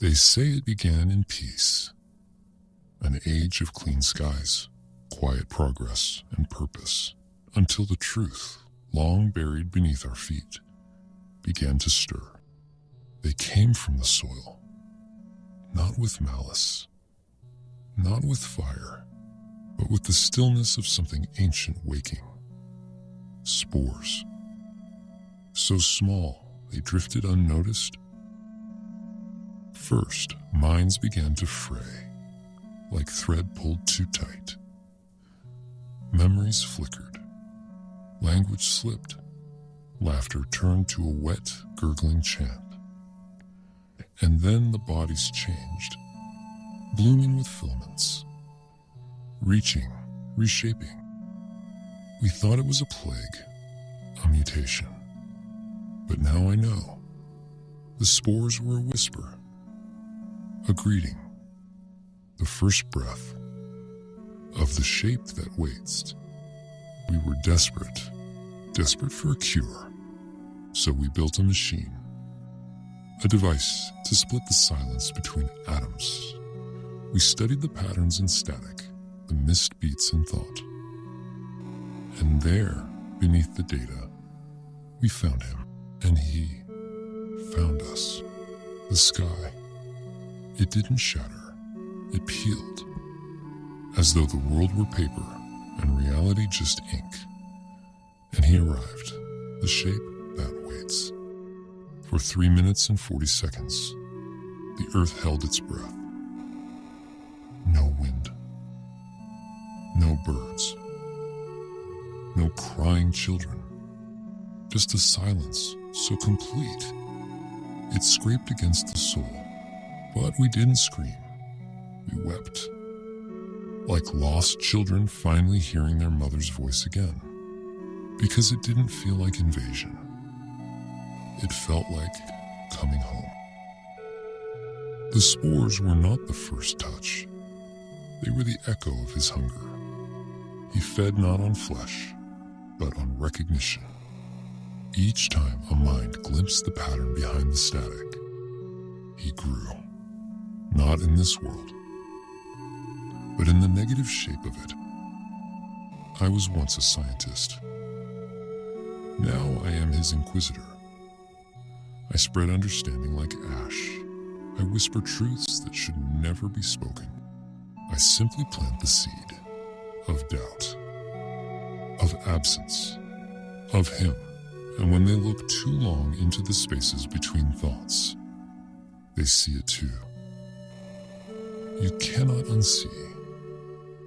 They say it began in peace, an age of clean skies, quiet progress, and purpose, until the truth, long buried beneath our feet, began to stir. They came from the soil, not with malice, not with fire, but with the stillness of something ancient waking. Spores. So small, they drifted unnoticed. First, minds began to fray, like thread pulled too tight. Memories flickered. Language slipped. Laughter turned to a wet, gurgling chant. And then the bodies changed, blooming with filaments, reaching, reshaping. We thought it was a plague, a mutation. But now I know. The spores were a whisper, a greeting, the first breath of the shape that waits. We were desperate for a cure. So we built a machine, a device to split the silence between atoms. We studied the patterns in static, the missed beats in thought. And there, beneath the data, we found him, and he found us. The sky, it didn't shatter, it peeled, as though the world were paper and reality just ink. And he arrived, the shape that waits. For 3 minutes and 40 seconds, the earth held its breath. No wind, no birds, no crying children, just a silence so complete it scraped against the soul. But we didn't scream, we wept, like lost children finally hearing their mother's voice again, because it didn't feel like invasion. It felt like coming home. The spores were not the first touch. They were the echo of his hunger. He fed not on flesh, but on recognition. Each time a mind glimpsed the pattern behind the static, he grew. Not in this world, but in the negative shape of it. I was once a scientist. Now I am his inquisitor. I spread understanding like ash. I whisper truths that should never be spoken. I simply plant the seed of doubt, of absence, of him. And when they look too long into the spaces between thoughts, they see it too. You cannot unsee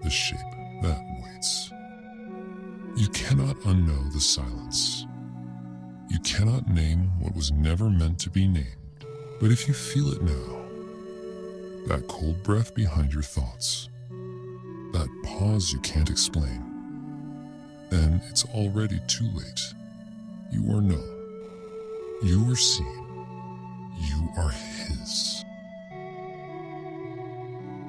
the shape that waits. You cannot unknow the silence. You cannot name what was never meant to be named. But if you feel it now, that cold breath behind your thoughts, that pause you can't explain, then it's already too late. You are known. You are seen. You are his.